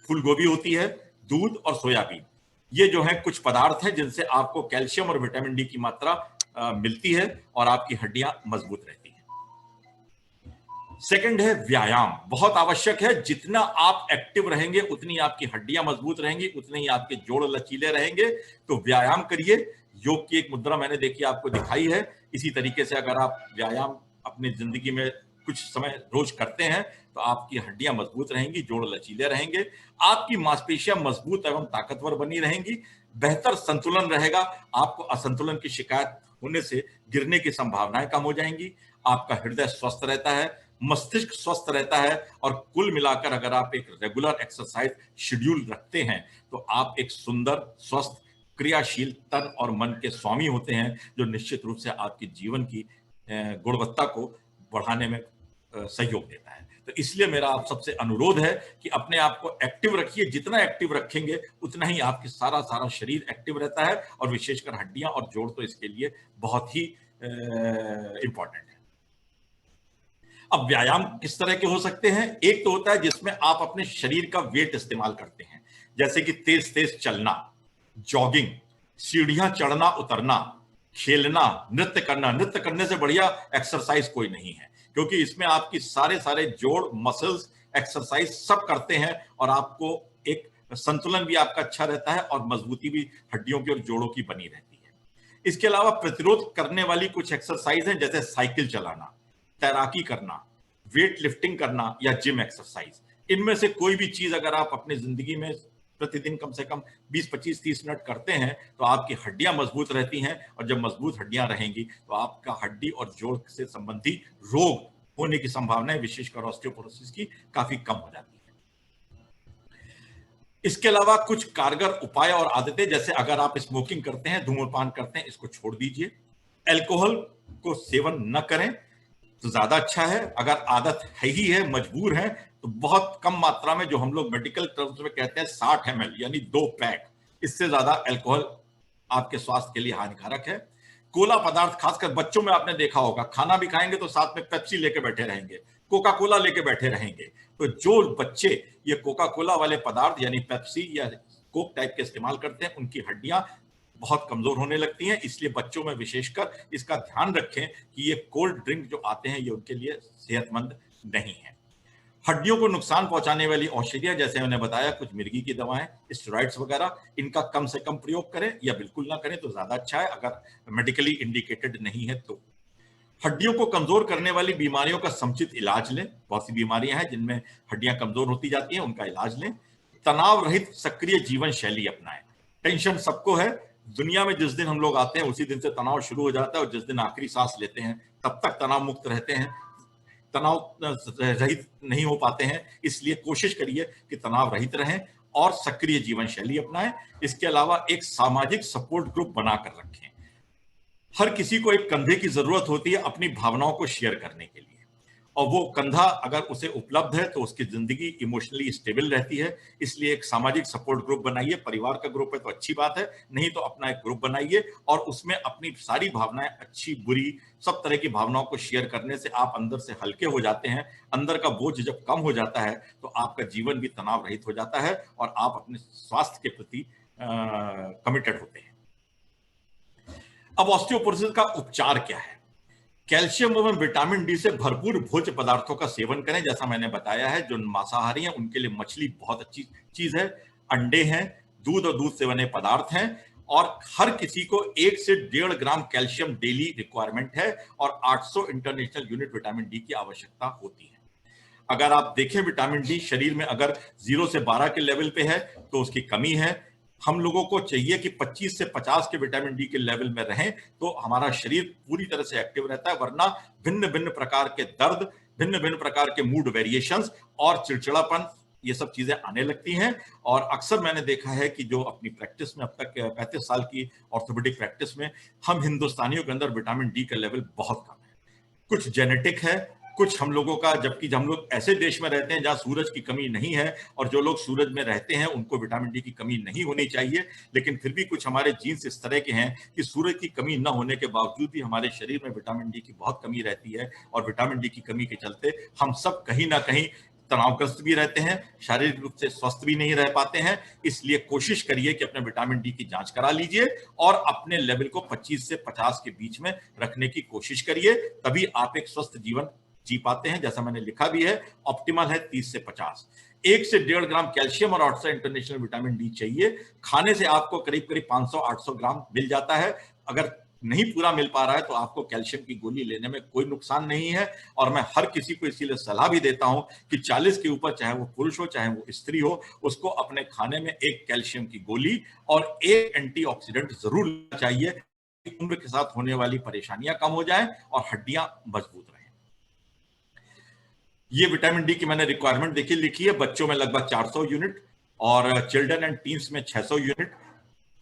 फूल गोभी होती है, दूध और सोयाबीन। ये जो है कुछ पदार्थ हैं जिनसे आपको कैल्शियम और विटामिन डी की मात्रा मिलती है और आपकी हड्डियां मजबूत रहती हैं। सेकंड है व्यायाम, बहुत आवश्यक है। जितना आप एक्टिव रहेंगे उतनी आपकी हड्डियां मजबूत रहेंगी, उतने ही आपके जोड़ लचीले रहेंगे। तो व्यायाम करिए। योग की एक मुद्रा मैंने देखी आपको दिखाई है। इसी तरीके से अगर आप व्यायाम अपनी जिंदगी में कुछ समय रोज करते हैं तो आपकी हड्डियां मजबूत रहेंगी, जोड़ लचीले रहेंगे, आपकी मांसपेशियां मजबूत एवं ताकतवर बनी रहेंगी, बेहतर संतुलन रहेगा, आपको असंतुलन की शिकायत होने से गिरने की संभावनाएं कम हो जाएंगी, आपका हृदय स्वस्थ रहता है, मस्तिष्क स्वस्थ रहता है और कुल मिलाकर अगर आप एक रेगुलर एक्सरसाइज शेड्यूल रखते हैं तो आप एक सुंदर, स्वस्थ, क्रियाशील तन और मन के स्वामी होते हैं, जो निश्चित रूप से आपके जीवन की गुणवत्ता को बढ़ाने में सहयोग देता है। तो इसलिए मेरा आप सबसे अनुरोध है कि अपने आप को एक्टिव रखिए। जितना एक्टिव रखेंगे उतना ही आपकी सारा शरीर एक्टिव रहता है, और विशेषकर हड्डियां और जोड़ तो इसके लिए बहुत ही इंपॉर्टेंट है। अब व्यायाम किस तरह के हो सकते हैं? एक तो होता है जिसमें आप अपने शरीर का वेट इस्तेमाल करते हैं, जैसे कि तेज तेज चलना, जॉगिंग, सीढ़ियां चढ़ना उतरना, खेलना, नृत्य करना। नृत्य करने से बढ़िया एक्सरसाइज कोई नहीं है, क्योंकि इसमें आपकी सारे जोड़, मसल्स, एक्सरसाइज सब करते हैं, और आपको एक संतुलन भी आपका अच्छा रहता है और मजबूती भी हड्डियों की और जोड़ों की बनी रहती है। इसके अलावा प्रतिरोध करने वाली कुछ एक्सरसाइज हैं, जैसे साइकिल चलाना, तैराकी करना, वेट लिफ्टिंग करना या जिम एक्सरसाइज। इनमें से कोई भी चीज अगर आप अपनी जिंदगी में प्रतिदिन कम से कम 20, 25, 30 मिनट करते हैं तो आपकी हड्डियां मजबूत रहती हैं, और जब मजबूत हड्डियां रहेंगी तो आपका हड्डी और जोड़ से संबंधी रोग होने की संभावनाएं, विशेषकर ऑस्टियोपोरोसिस की, काफी कम हो जाती है। इसके अलावा कुछ कारगर उपाय और आदतें, जैसे अगर आप स्मोकिंग करते हैं, धूम्रपान करते हैं, इसको छोड़ दीजिए। अल्कोहल को सेवन न करें तो ज्यादा अच्छा है। अगर आदत है ही है, मजबूर है, तो बहुत कम मात्रा में, जो हम लोग मेडिकल टर्म्स में कहते हैं 60 ml यानी 2 पैक, इससे ज्यादा अल्कोहल आपके स्वास्थ्य के लिए हानिकारक है। कोला पदार्थ, खासकर बच्चों में आपने देखा होगा, खाना भी खाएंगे तो साथ में पेप्सी लेके बैठे रहेंगे, कोका कोला लेके बैठे रहेंगे। तो जो बच्चे ये कोका कोला वाले पदार्थ यानी पेप्सी या कोक टाइप के इस्तेमाल करते हैं, उनकी हड्डियां बहुत कमजोर होने लगती हैं। इसलिए बच्चों में विशेषकर इसका ध्यान रखें कि ये कोल्ड ड्रिंक जो आते हैं ये उनके लिए सेहतमंद नहीं है। हड्डियों को नुकसान पहुंचाने वाली औषधियां, जैसे मैंने बताया, कुछ मिर्गी की दवाएं, स्टेरॉइड्स वगैरह, इनका कम से कम प्रयोग करें या बिल्कुल ना करें तो ज्यादा अच्छा है, अगर मेडिकली इंडिकेटेड नहीं है तो। हड्डियों को कमजोर करने वाली बीमारियों का समुचित इलाज लें। बहुत सी बीमारियां हैं जिनमें हड्डियां कमजोर होती जाती हैं, उनका इलाज लें। तनाव रहित सक्रिय जीवन शैली अपनाएं। टेंशन सबको है, दुनिया में जिस दिन हम लोग आते हैं उसी दिन से तनाव शुरू हो जाता है, और जिस दिन आखिरी सांस लेते हैं तब तक तनाव मुक्त रहते हैं, तनाव रहित नहीं हो पाते हैं। इसलिए कोशिश करिए कि तनाव रहित रहें और सक्रिय जीवन शैली अपनाएं। इसके अलावा एक सामाजिक सपोर्ट ग्रुप बनाकर रखें। हर किसी को एक कंधे की जरूरत होती है अपनी भावनाओं को शेयर करने के लिए, और वो कंधा अगर उसे उपलब्ध है तो उसकी जिंदगी इमोशनली स्टेबल रहती है। इसलिए एक सामाजिक सपोर्ट ग्रुप बनाइए। परिवार का ग्रुप है तो अच्छी बात है, नहीं तो अपना एक ग्रुप बनाइए और उसमें अपनी सारी भावनाएं, अच्छी बुरी सब तरह की भावनाओं को शेयर करने से आप अंदर से हल्के हो जाते हैं। अंदर का बोझ जब कम हो जाता है तो आपका जीवन भी तनाव रहित हो जाता है और आप अपने स्वास्थ्य के प्रति कमिटेड होते हैं। अब ऑस्टियोपोरोसिस का उपचार क्या है? कैल्शियम एवं विटामिन डी से भरपूर भोज्य पदार्थों का सेवन करें। जैसा मैंने बताया है, जो मांसाहारी हैं उनके लिए मछली बहुत अच्छी चीज है, अंडे हैं, दूध और दूध से बने पदार्थ हैं, और हर किसी को 1 से 1.5 ग्राम कैल्शियम डेली रिक्वायरमेंट है, और 800 इंटरनेशनल यूनिट विटामिन डी की आवश्यकता होती है। अगर आप देखें विटामिन डी शरीर में अगर 0 से 12 के लेवल पे है तो उसकी कमी है। हम लोगों को चाहिए कि 25 से 50 के विटामिन डी के लेवल में रहें तो हमारा शरीर पूरी तरह से एक्टिव रहता है, वरना भिन्न भिन्न प्रकार के दर्द, भिन्न भिन्न प्रकार के मूड वेरिएशंस और चिड़चिड़ापन, ये सब चीजें आने लगती हैं। और अक्सर मैंने देखा है कि जो अपनी प्रैक्टिस में अब तक 35 साल की ऑर्थोपेडिक प्रैक्टिस में, हम हिंदुस्तानियों के अंदर विटामिन डी का लेवल बहुत कम है। कुछ जेनेटिक है, कुछ हम लोगों का, जबकि हम लोग ऐसे देश में रहते हैं जहां सूरज की कमी नहीं है, और जो लोग सूरज में रहते हैं उनको विटामिन डी की कमी नहीं होनी चाहिए, लेकिन फिर भी कुछ हमारे जीन्स इस तरह के हैं कि सूरज की कमी न होने के बावजूद भी हमारे शरीर में विटामिन डी की बहुत कमी रहती है, और विटामिन डी की कमी के चलते हम सब कहीं ना कहीं तनावग्रस्त भी रहते हैं, शारीरिक रूप से स्वस्थ भी नहीं रह पाते हैं। इसलिए कोशिश करिए कि अपने विटामिन डी की जांच करा लीजिए और अपने लेवल को 25 से 50 के बीच में रखने की कोशिश करिए, तभी आप एक स्वस्थ जीवन जी पाते हैं। जैसा मैंने लिखा भी है, ऑप्टिमल है 30 से 50। 1 से 1.5 ग्राम कैल्शियम और 800 इंटरनेशनल विटामिन डी चाहिए। खाने से आपको करीब करीब 500-800 ग्राम मिल जाता है। अगर नहीं पूरा मिल पा रहा है तो आपको कैल्शियम की गोली लेने में कोई नुकसान नहीं है, और मैं हर किसी को इसीलिए सलाह भी देता हूं कि 40 के ऊपर, चाहे वो पुरुष हो चाहे वो स्त्री हो, उसको अपने खाने में 1 कैल्शियम की गोली और 1 एंटीऑक्सीडेंट जरूर लेना चाहिए, कि उम्र के साथ होने वाली परेशानियां कम हो जाएं और हड्डियां मजबूत रहें। ये विटामिन डी की मैंने रिक्वायरमेंट देखी लिखी है, बच्चों में लगभग 400 यूनिट और चिल्ड्रन एंड टीन्स में 600 यूनिट,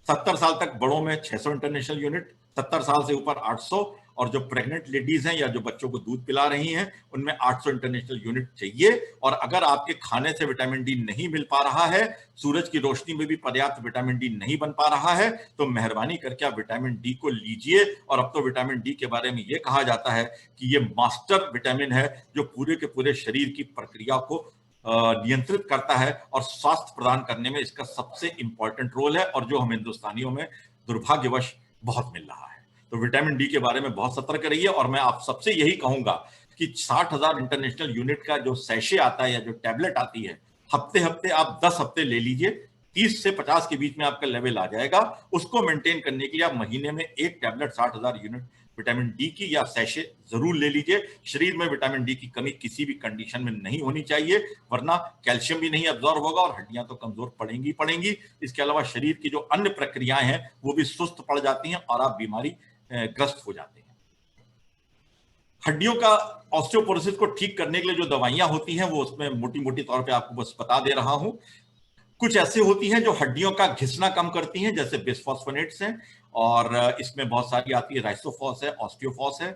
70 साल तक बड़ों में 600 इंटरनेशनल यूनिट, 70 साल से ऊपर 800, और जो प्रेग्नेंट लेडीज हैं या जो बच्चों को दूध पिला रही हैं उनमें 800 इंटरनेशनल यूनिट चाहिए। और अगर आपके खाने से विटामिन डी नहीं मिल पा रहा है, सूरज की रोशनी में भी पर्याप्त विटामिन डी नहीं बन पा रहा है, तो मेहरबानी करके आप विटामिन डी को लीजिए। और अब तो विटामिन डी के बारे में यह कहा जाता है कि यह मास्टर विटामिन है जो पूरे के पूरे शरीर की प्रक्रिया को नियंत्रित करता है और स्वास्थ्य प्रदान करने में इसका सबसे इंपॉर्टेंट रोल है, और जो हम हिंदुस्तानियों में दुर्भाग्यवश बहुत मिल रहा है। तो विटामिन डी के बारे में बहुत सतर्क रहिए। और मैं आप सबसे यही कहूंगा कि 60,000 इंटरनेशनल यूनिट का जो सैशे आता है या जो टैबलेट आती है, हफ्ते हफ्ते आप 10 हफ्ते ले लीजिए, 30 से 50 के बीच में आपका लेवल आ जाएगा। उसको मेंटेन करने के लिए आप महीने में एक टैबलेट 60,000 यूनिट विटामिन डी की या सैशे जरूर ले लीजिए। शरीर में विटामिन डी की कमी किसी भी कंडीशन में नहीं होनी चाहिए, वरना कैल्शियम भी नहीं अब्जॉर्ब होगा और हड्डियां तो कमजोर पड़ेंगी। इसके अलावा शरीर की जो अन्य प्रक्रियाएं हैं वो भी सुस्त पड़ जाती हैं और आप बीमारी ग्रस्त हो जाते हैं। हड्डियों का ऑस्टियोपोरोसिस को ठीक करने के लिए जो दवाइयां होती हैं वो उसमें मोटी मोटी तौर पे आपको बस बता दे रहा हूं। कुछ ऐसे होती हैं जो हड्डियों का घिसना कम करती हैं, जैसे बिस्फॉस्फोनेट्स हैं, और इसमें बहुत सारी आती है, राइसोफॉस है, ऑस्टियोफॉस है।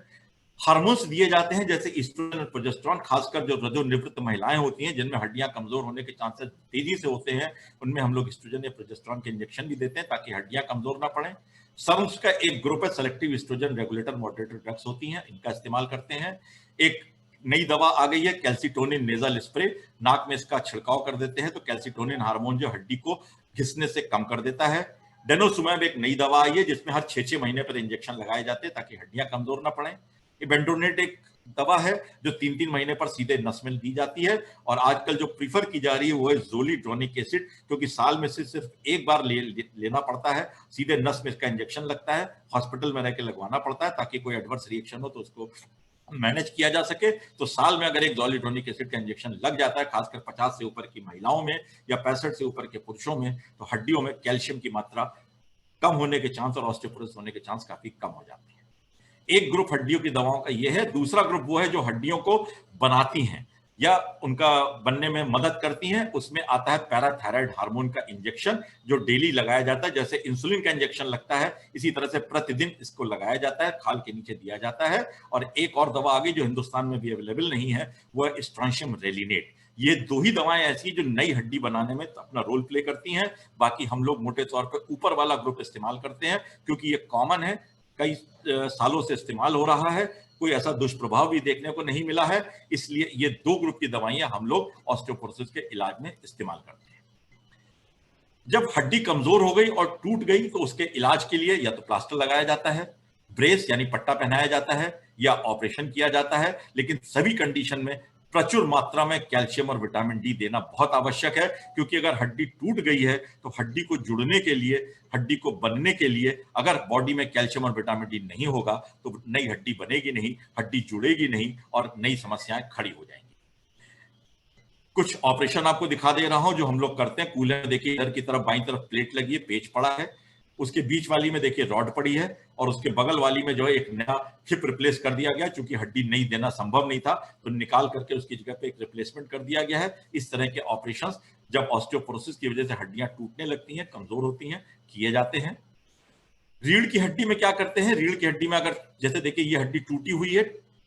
हार्मोन्स दिए जाते हैं जैसे ईस्ट्रोजन और प्रोजेस्टेरॉन, खासकर जो रजोनिवृत्त महिलाएं होती हैं जिनमें हड्डियां कमजोर होने के चांसेस तेजी से होते हैं, उनमें हम लोग ईस्ट्रोजन या प्रोजेस्टेरॉन के इंजेक्शन भी देते हैं ताकि हड्डियां कमजोर ना पड़े। सर्म्स का एक ग्रुप है, selective estrogen regulator moderator drugs होती हैं, इनका इस्तेमाल करते हैं। एक नई दवा आ गई है कैल्सिटोनिन नेजल स्प्रे, नाक में इसका छिड़काव कर देते हैं तो कैल्सिटोनिन हार्मोन जो हड्डी को घिसने से कम कर देता है। डेनोसुमैब एक नई दवा आई है जिसमें हर 6-6 महीने पर इंजेक्शन लगाए जाते हैं ताकि हड्डियां कमजोर ना पड़े। इबेंडोनेट एक दवा है जो 3-3 महीने पर सीधे नस में दी जाती है, और आजकल जो प्रीफर की जा रही है वो है जोलिड्रोनिक एसिड, क्योंकि साल में से सिर्फ एक बार लेना पड़ता है, सीधे नस में इसका इंजेक्शन लगता है, हॉस्पिटल में रह के लगवाना पड़ता है ताकि कोई एडवर्स रिएक्शन हो तो उसको मैनेज किया जा सके। तो साल में अगर एक जोलिड्रोनिक एसिड का इंजेक्शन लग जाता है, खासकर 50 से ऊपर की महिलाओं में या 65 से ऊपर के पुरुषों में, तो हड्डियों में कैल्शियम की मात्रा कम होने के चांस और ऑस्टियोपोरोसिस होने के चांस काफी कम हो जाते हैं। एक ग्रुप हड्डियों की दवाओं का ये है। दूसरा ग्रुप वो है जो हड्डियों को बनाती हैं या उनका बनने में मदद करती हैं। उसमें आता है पैराथायराइड हार्मोन का इंजेक्शन जो डेली लगाया जाता है, जैसे इंसुलिन का इंजेक्शन लगता है इसी तरह से प्रतिदिन इसको लगाया जाता है, खाल के नीचे दिया जाता है। और एक और दवा आ गई जो हिंदुस्तान में भी अवेलेबल नहीं है, वो है स्ट्रॉन्शियम रेलिनेट। ये 2 ही दवाएं ऐसी जो नई हड्डी बनाने में अपना रोल प्ले करती हैं। बाकी हम लोग मोटे तौर पर ऊपर वाला ग्रुप इस्तेमाल करते हैं क्योंकि ये कॉमन है, कई सालों से इस्तेमाल हो रहा है, कोई ऐसा दुष्प्रभाव भी देखने को नहीं मिला है, इसलिए ये 2 ग्रुप की दवाइयां हम लोग ऑस्टियोपोरोसिस के इलाज में इस्तेमाल करते हैं। जब हड्डी कमजोर हो गई और टूट गई तो उसके इलाज के लिए या तो प्लास्टर लगाया जाता है, ब्रेस यानी पट्टा पहनाया जाता है, या ऑपरेशन किया जाता है। लेकिन सभी कंडीशन में प्रचुर मात्रा में कैल्शियम और विटामिन डी देना बहुत आवश्यक है, क्योंकि अगर हड्डी टूट गई है तो हड्डी को जुड़ने के लिए, हड्डी को बनने के लिए अगर बॉडी में कैल्शियम और विटामिन डी नहीं होगा तो नई हड्डी बनेगी नहीं, हड्डी जुड़ेगी नहीं और नई समस्याएं खड़ी हो जाएंगी। कुछ ऑपरेशन आपको दिखा दे रहा हूं जो हम लोग करते हैं। कूलर देखिए, इधर की तरफ बाईं तरफ प्लेट लगी है, पेच पड़ा है, उसके बीच वाली में देखिए रॉड पड़ी है, और उसके बगल वाली में जो है एक नया हिप रिप्लेस कर दिया गया, क्योंकि हड्डी नहीं देना संभव नहीं था तो निकाल करके उसकी जगह पे एक रिप्लेसमेंट कर दिया गया है। इस तरह के ऑपरेशंस जब ऑस्टियोपोरोसिस की वजह से हड्डियां टूटने लगती हैं, कमजोर होती हैं, किए जाते हैं। रीढ़ की हड्डी में क्या करते हैं? रीढ़ की हड्डी में अगर जैसे देखिए ये हड्डी टूटी हुई है,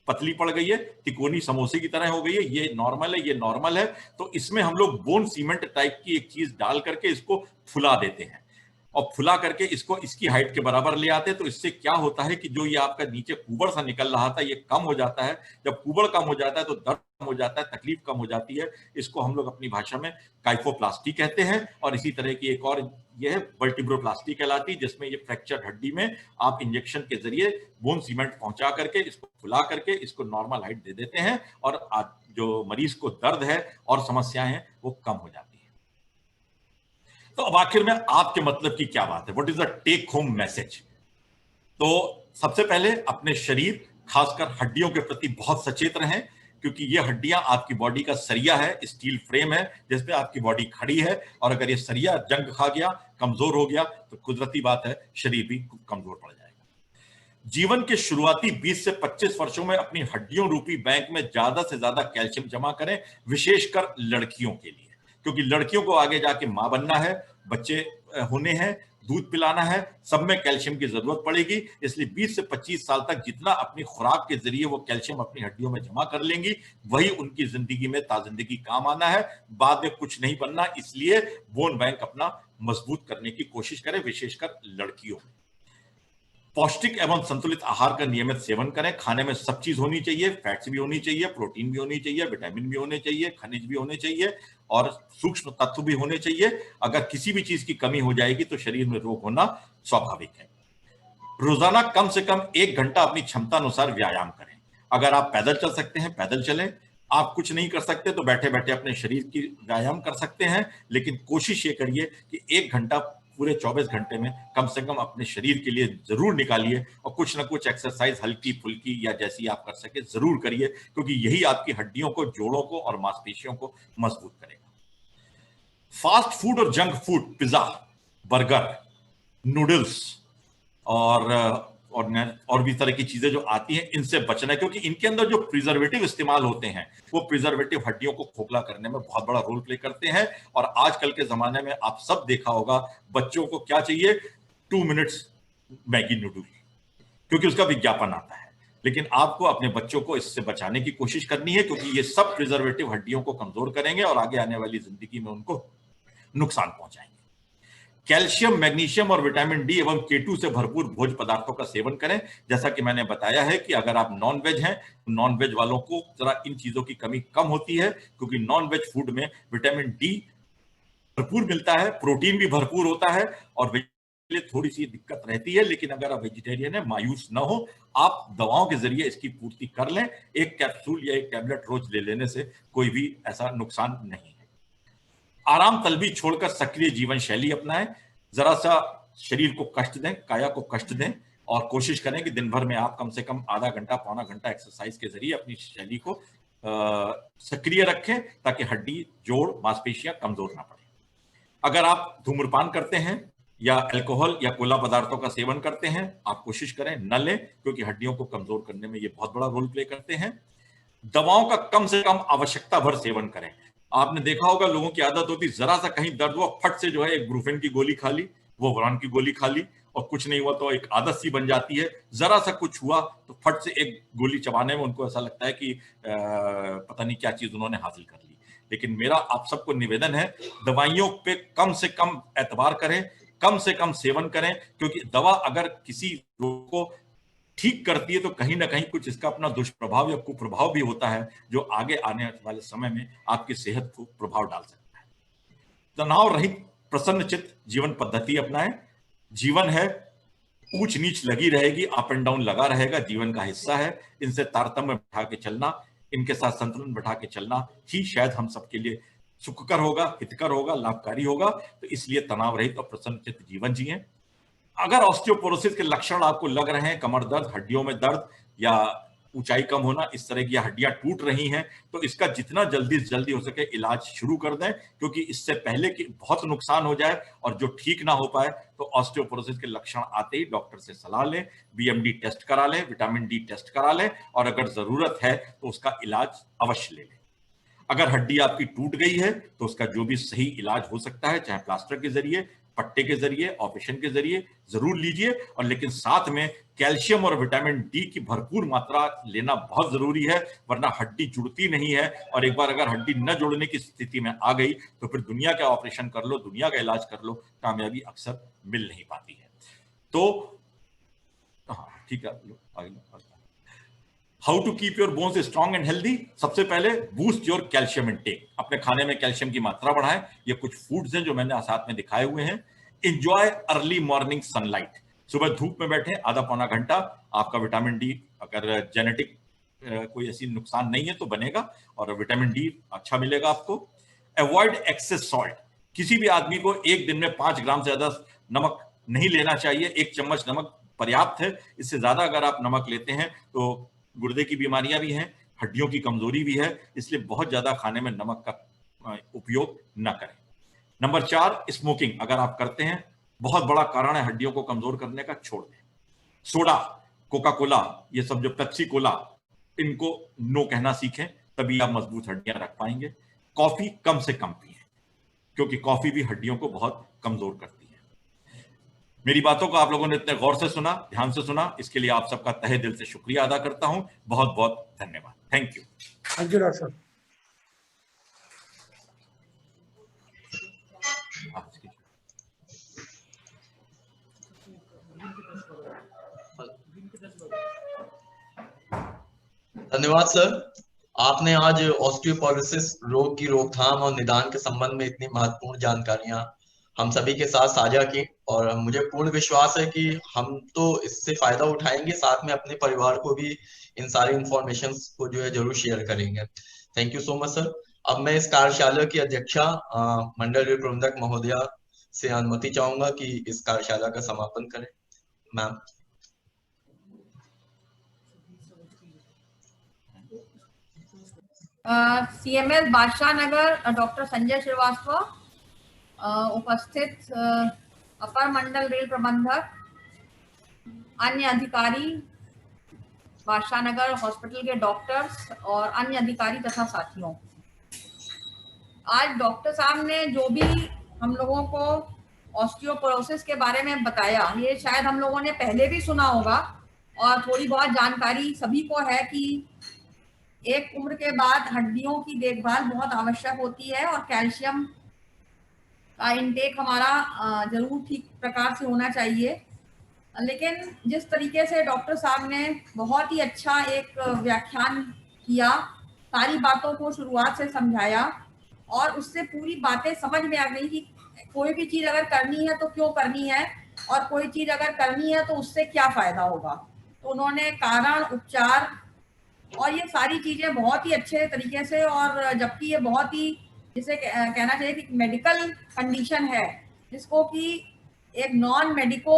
पतली पड़ गई है, तिकोनी समोसे की तरह हो गई है, ये नॉर्मल है, ये नॉर्मल है, तो इसमें हम लोग बोन सीमेंट टाइप की एक चीज डाल करके इसको फुला देते हैं और फुला करके इसको इसकी हाइट के बराबर ले आते हैं। तो इससे क्या होता है कि जो ये आपका नीचे कुबड़ सा निकल रहा था ये कम हो जाता है। जब कुबड़ कम हो जाता है तो दर्द कम हो जाता है, तकलीफ कम हो जाती है। इसको हम लोग अपनी भाषा में काइफोप्लास्टी कहते हैं। और इसी तरह की एक और ये है वर्टिब्रोप्लास्टी कहलाती, जिसमें ये फ्रैक्चर हड्डी में आप इंजेक्शन के जरिए बोन सीमेंट पहुंचा करके इसको फुला करके इसको नॉर्मल हाइट दे देते हैं और जो मरीज को दर्द है और समस्याएं हैं वो कम हो जाती है। तो अब आखिर में आपके मतलब की क्या बात है? What is the take home message? तो सबसे पहले अपने शरीर, खासकर हड्डियों के प्रति बहुत सचेत रहें, क्योंकि ये हड्डियां आपकी बॉडी का सरिया है, स्टील फ्रेम है जिसपे आपकी बॉडी खड़ी है। और अगर ये सरिया जंग खा गया, कमजोर हो गया, तो कुदरती बात है शरीर भी कमजोर पड़ जाएगा। जीवन के शुरुआती 20 से 25 वर्षों में अपनी हड्डियों रूपी बैंक में ज्यादा से ज्यादा कैल्शियम जमा करें, विशेषकर लड़कियों के लिए, क्योंकि लड़कियों को आगे जाके मां बनना है, बच्चे होने हैं, दूध पिलाना है, सब में कैल्शियम की जरूरत पड़ेगी। इसलिए 20 से 25 साल तक जितना अपनी खुराक के जरिए वो कैल्शियम अपनी हड्डियों में जमा कर लेंगी, वही उनकी जिंदगी में ताजिंदगी काम आना है, बाद में कुछ नहीं बनना। इसलिए बोन बैंक अपना मजबूत करने की कोशिश करें, विशेषकर लड़कियों में। पौष्टिक एवं संतुलित आहार का नियमित सेवन करें। खाने में सब चीज होनी चाहिए, फैट्स भी होनी चाहिए, प्रोटीन भी होनी चाहिए, विटामिन भी होने चाहिए, खनिज भी होने चाहिए और सूक्ष्म तत्व भी होने चाहिए। अगर किसी भी चीज की कमी हो जाएगी तो शरीर में रोग होना स्वाभाविक है। रोजाना कम से कम 1 घंटा अपनी क्षमता अनुसार व्यायाम करें। अगर आप पैदल चल सकते हैं पैदल चलें, आप कुछ नहीं कर सकते तो बैठे बैठे अपने शरीर की व्यायाम कर सकते हैं, लेकिन कोशिश ये करिए कि 1 घंटा पूरे 24 घंटे में कम से कम अपने शरीर के लिए जरूर निकालिए और कुछ ना कुछ एक्सरसाइज हल्की फुल्की या जैसी आप कर सके जरूर करिए, क्योंकि यही आपकी हड्डियों को, जोड़ों को और मांसपेशियों को मजबूत करेगा। फास्ट फूड और junk food, pizza, burger, noodles और भी तरह की चीजें जो आती हैं, इनसे बचना है, क्योंकि इनके अंदर जो प्रिजर्वेटिव इस्तेमाल होते हैं वो प्रिजर्वेटिव हड्डियों को खोखला करने में बहुत बड़ा रोल प्ले करते हैं। और आजकल के जमाने में आप सब देखा होगा, बच्चों को क्या चाहिए, 2 मिनट्स मैगी नूडल, क्योंकि उसका विज्ञापन आता है। लेकिन आपको अपने बच्चों को इससे बचाने की कोशिश करनी है, क्योंकि ये सब प्रिजर्वेटिव हड्डियों को कमजोर करेंगे और आगे आने वाली जिंदगी में उनको नुकसान पहुंचाएंगे। कैल्शियम, मैग्नीशियम और विटामिन डी एवं K2 से भरपूर भोज्य पदार्थों का सेवन करें। जैसा कि मैंने बताया है कि अगर आप नॉन वेज हैं, नॉन वेज वालों को जरा इन चीजों की कमी कम होती है, क्योंकि नॉन वेज फूड में विटामिन डी भरपूर मिलता है, प्रोटीन भी भरपूर होता है और वेज के लिए थोड़ी सी दिक्कत रहती है। लेकिन अगर आप वेजिटेरियन है, मायूस न हो, आप दवाओं के जरिए इसकी पूर्ति कर लें। एक कैप्सूल या एक टैबलेट रोज ले लेने से कोई भी ऐसा नुकसान नहीं है। आराम तलबी छोड़कर सक्रिय जीवन शैली अपनाएं। जरा सा शरीर को कष्ट दें, काया को कष्ट दें और कोशिश करें कि दिन भर में आप कम से कम आधा घंटा, पौना घंटा एक्सरसाइज के जरिए अपनी शैली को सक्रिय रखें, ताकि हड्डी, जोड़, मांसपेशियां कमजोर ना पड़े। अगर आप धूम्रपान करते हैं या अल्कोहल या कोला पदार्थों का सेवन करते हैं, आप कोशिश करें न लें, क्योंकि हड्डियों को कमजोर करने में ये बहुत बड़ा रोल प्ले करते हैं। दवाओं का कम से कम आवश्यकता भर सेवन करें। आपने देखा होगा, लोगों की आदत होती, जरा सा कहीं दर्द हुआ, फट से जो है एक ब्रूफेन की गोली खा ली, वो वरान की गोली खा ली, और कुछ नहीं हुआ तो एक आदत सी बन जाती है। जरा सा कुछ हुआ तो फट से एक गोली चबाने में उनको ऐसा लगता है कि पता नहीं क्या चीज उन्होंने हासिल कर ली। लेकिन मेरा आप सबको निवेदन है, दवाइयों पे कम से कम एतबार करें, कम से कम सेवन करें, क्योंकि दवा अगर किसी रोग को ठीक करती है तो कहीं ना कहीं कुछ इसका अपना दुष्प्रभाव या कुप्रभाव भी होता है, जो आगे आने वाले समय में आपकी सेहत को प्रभाव डाल सकता है। तनाव रहित प्रसन्न चित्त जीवन पद्धति अपनाएं। जीवन है, ऊंच नीच लगी रहेगी, अप एंड डाउन लगा रहेगा, जीवन का हिस्सा है। इनसे तारतम्य बैठा के चलना, इनके साथ संतुलन बैठा के चलना ही शायद हम सबके लिए सुखकर होगा, हितकर होगा, लाभकारी होगा। तो इसलिए तनाव रहित और प्रसन्न चित्त जीवन जिए। अगर ऑस्टियोपोरोसिस के लक्षण आपको लग रहे हैं, कमर दर्द, हड्डियों में दर्द या ऊंचाई कम होना, इस तरह की हड्डियां टूट रही हैं, तो इसका जितना जल्दी से जल्दी हो सके इलाज शुरू कर दें, क्योंकि इससे पहले कि बहुत नुकसान हो जाए और जो ठीक ना हो पाए, तो ऑस्टियोपोरोसिस के लक्षण आते ही डॉक्टर से सलाह लें, BMD टेस्ट करा लें, विटामिन डी टेस्ट करा लें, और अगर जरूरत है तो उसका इलाज अवश्य ले लें। अगर हड्डी आपकी टूट गई है तो उसका जो भी सही इलाज हो सकता है, चाहे प्लास्टर के जरिए, पट्टे के जरिए, ऑपरेशन के जरिए, जरूर लीजिए। और लेकिन साथ में कैल्शियम और विटामिन डी की भरपूर मात्रा लेना बहुत जरूरी है, वरना हड्डी जुड़ती नहीं है। और एक बार अगर हड्डी न जुड़ने की स्थिति में आ गई तो फिर दुनिया का ऑपरेशन कर लो, दुनिया का इलाज कर लो, कामयाबी अक्सर मिल नहीं पाती है। तो हाँ, ठीक है, how to keep your bones strong and healthy. सबसे पहले बूस्ट योर कैल्शियम इनटेक। अपने खाने में कैल्शियम की मात्रा बढ़ाएं। ये कुछ फूड्स हैं जो मैंने साथ में दिखाए हुए हैं। Enjoy early morning sunlight. सुबह धूप में बैठे आधा पौना घंटा, आपका विटामिन डी, अगर जेनेटिक कोई ऐसी नुकसान नहीं है तो बनेगा और विटामिन डी अच्छा मिलेगा आपको। Avoid excess salt. किसी भी आदमी को एक दिन में 5 ग्राम से ज्यादा नमक नहीं लेना चाहिए। 1 चम्मच नमक पर्याप्त है। इससे ज्यादा अगर आप नमक लेते हैं तो गुर्दे की बीमारियां भी हैं, हड्डियों की कमजोरी भी है, इसलिए बहुत ज्यादा खाने में नमक का उपयोग न करें। नंबर 4, स्मोकिंग अगर आप करते हैं, बहुत बड़ा कारण है हड्डियों को कमजोर करने का, छोड़ दें। सोडा, कोका कोला, ये सब जो पेप्सी कोला, इनको नो कहना सीखें, तभी आप मजबूत हड्डियां रख पाएंगे। कॉफी कम से कम पिएं, क्योंकि कॉफी भी हड्डियों को बहुत कमजोर करती है। मेरी बातों को आप लोगों ने इतने गौर से सुना, ध्यान से सुना, इसके लिए आप सबका तहे दिल से शुक्रिया अदा करता हूं। बहुत बहुत धन्यवाद। Thank you. Thank you doctor साहब। धन्यवाद सर, आपने आज ऑस्टियोपोरोसिस रोग की रोकथाम और निदान के संबंध में इतनी महत्वपूर्ण जानकारियां हम सभी के साथ साझा की, और मुझे पूर्ण विश्वास है कि हम तो इससे फायदा उठाएंगे, साथ में अपने परिवार को भी इन सारी इंफॉर्मेशन को जो है जरूर शेयर करेंगे। Thank you so much sir. अब मैं इस कार्यशाला की अध्यक्षा मंडल ऋण प्रबंधक महोदया से अनुमति चाहूंगा कि इस कार्यशाला का समापन करें। Ma'am. CMS Badshah Nagar doctor Sanjay Srivastava, उपस्थित अपर मंडल रेल प्रबंधक, अन्य अधिकारी, बादशाह नगर हॉस्पिटल के डॉक्टर्स और अन्य अधिकारी तथा साथियों, आज डॉक्टर साहब ने जो भी हम लोगों को ऑस्टियोपोरोसिस के बारे में बताया, ये शायद हम लोगों ने पहले भी सुना होगा और थोड़ी बहुत जानकारी सभी को है कि एक उम्र के बाद हड्डियों की देखभाल बहुत आवश्यक होती है और कैल्शियम का इंटेक हमारा जरूर ठीक प्रकार से होना चाहिए। लेकिन जिस तरीके से डॉक्टर साहब ने बहुत ही अच्छा एक व्याख्यान किया, सारी बातों को शुरुआत से समझाया और उससे पूरी बातें समझ में आ गई कि कोई भी चीज़ अगर करनी है तो क्यों करनी है और कोई चीज़ अगर करनी है तो उससे क्या फ़ायदा होगा। तो उन्होंने कारण, उपचार और ये सारी चीज़ें बहुत ही अच्छे तरीके से, और जबकि ये बहुत ही जिसे कहना चाहिए कि मेडिकल कंडीशन है जिसको कि एक नॉन मेडिको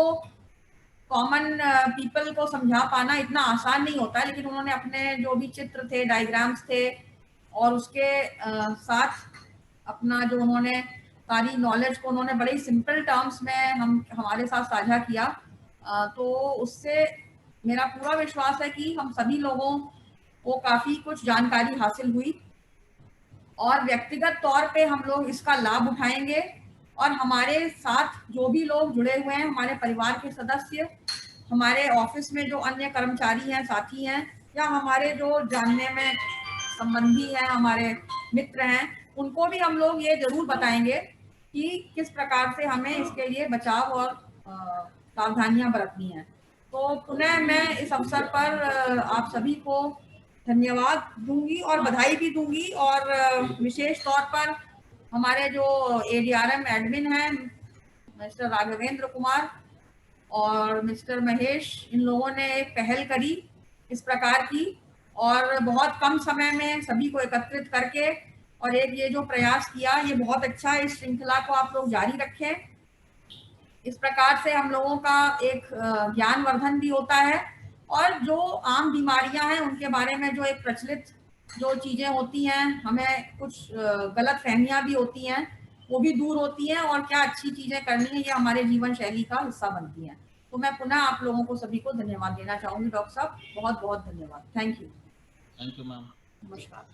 कॉमन पीपल को समझा पाना इतना आसान नहीं होता है, लेकिन उन्होंने अपने जो भी चित्र थे, डायग्राम्स थे और उसके साथ अपना जो उन्होंने सारी नॉलेज को उन्होंने बड़े ही सिंपल टर्म्स में हमारे साथ साझा किया। तो उससे मेरा पूरा विश्वास है कि हम सभी लोगों को काफ़ी कुछ जानकारी हासिल हुई और व्यक्तिगत तौर पे हम लोग इसका लाभ उठाएंगे और हमारे साथ जो भी लोग जुड़े हुए हैं, हमारे परिवार के सदस्य, हमारे ऑफिस में जो अन्य कर्मचारी हैं, साथी हैं, या हमारे जो जानने में संबंधी हैं, हमारे मित्र हैं, उनको भी हम लोग ये जरूर बताएंगे कि किस प्रकार से हमें इसके लिए बचाव और सावधानियां बरतनी हैं। तो पुनः मैं इस अवसर पर आप सभी को धन्यवाद दूंगी और बधाई भी दूंगी, और विशेष तौर पर हमारे जो ADRM एडमिन हैं मिस्टर राघवेंद्र कुमार और मिस्टर महेश, इन लोगों ने एक पहल करी इस प्रकार की और बहुत कम समय में सभी को एकत्रित करके और एक ये जो प्रयास किया, ये बहुत अच्छा है। इस श्रृंखला को आप लोग जारी रखें। इस प्रकार से हम लोगों का एक ज्ञानवर्धन भी होता है और जो आम बीमारियां हैं उनके बारे में जो एक प्रचलित जो चीज़ें होती हैं, हमें कुछ गलत फहमियां भी होती हैं, वो भी दूर होती हैं और क्या अच्छी चीज़ें करनी है, ये हमारे जीवन शैली का हिस्सा बनती हैं। तो मैं पुनः आप लोगों को सभी को धन्यवाद देना चाहूँगी। डॉक्टर साहब बहुत बहुत धन्यवाद। Thank you. Thank you ma'am. नमस्कार।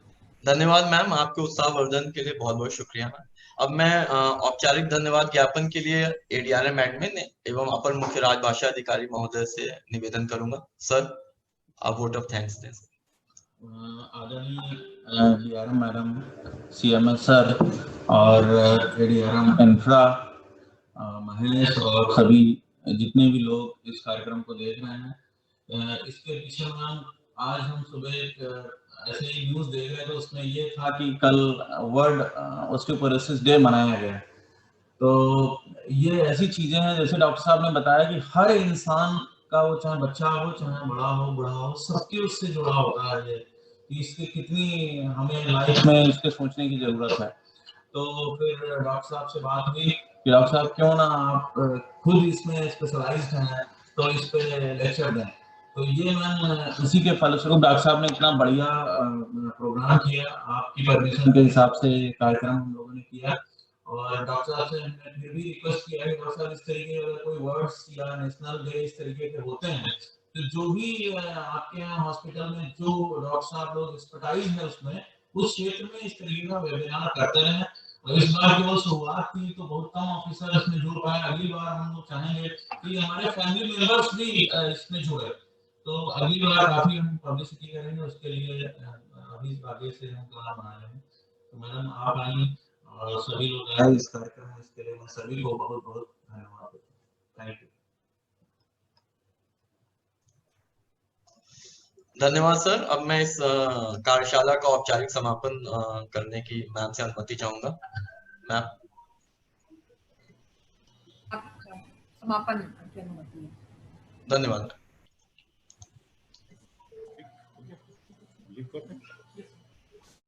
धन्यवाद मैम, आपके उत्साहवर्धन के लिए बहुत बहुत शुक्रिया मैम। अब मैं औपचारिक धन्यवाद ज्ञापन के लिए ADRM एडमिन एवं अपर मुख्य राजभाषा अधिकारी महोदय से निवेदन करूंगा। सर, आप वोट ऑफ थैंक्स दें। आदरणीय DRM मैडम, CMS सर और ADRM इंफ्रा महेश और सभी जितने भी लोग इस कार्यक्रम को देख रहे हैं, इसके पीछे मैम आज हम सुबह ऐसे ही न्यूज़ देख रहे थे, उसमें ये था कि कल वर्ल्ड ऑस्टियोपोरोसिस डे मनाया गया। तो ये ऐसी चीजें हैं, जैसे डॉक्टर साहब ने बताया कि हर इंसान का, वो चाहे बच्चा हो, चाहे बड़ा हो, बूढ़ा हो, सबके उससे जुड़ा होता है कि इसकी कितनी हमें लाइफ में इसके सोचने की जरूरत है। तो फिर डॉक्टर साहब से बात हुई कि डॉक्टर साहब क्यों ना आप खुद इसमें स्पेशलाइज्ड हैं तो इस पे लेक्चर दें। तो ये मैम इसी के फलस्वरूप डॉक्टर साहब ने इतना बढ़िया प्रोग्राम किया, आपकी परमिशन के हिसाब से कार्यक्रम हम लोगों ने किया और डॉक्टर साहब से हमने फिर भी रिक्वेस्ट किया है डॉक्टर साहब इस तरीके के अगर कोई वर्ड्स या नेशनल डे इस तरीके के होते हैं तो जो भी आपके यहाँ हॉस्पिटल में जो डॉक्टर साहब लोग एक्सपर्टाइज है उसमें उस क्षेत्र में इस तरीके का वेबिनार करते रहे। और इस बार केवल शुरुआत थी तो बहुत कम ऑफिसर इसमें जुड़ पाए। अगली बार हम लोग चाहेंगे कि हमारे फैमिली मेंबर्स भी इसमें जुड़े, तो अगली बार काफी हम पब्लिसिटी करेंगे उसके लिए अभी आगे से हम प्लान बना रहे हैं। तो मैडम आप आई और सभी लोग आए इस कार्यक्रम में, इसके लिए मैं सभी को बहुत बहुत धन्यवाद देता हूँ। Thank you. धन्यवाद सर। अब मैं इस कार्यशाला का औपचारिक समापन करने की मैम से अनुमति चाहूंगा। मैम समापन की अनुमति। धन्यवाद।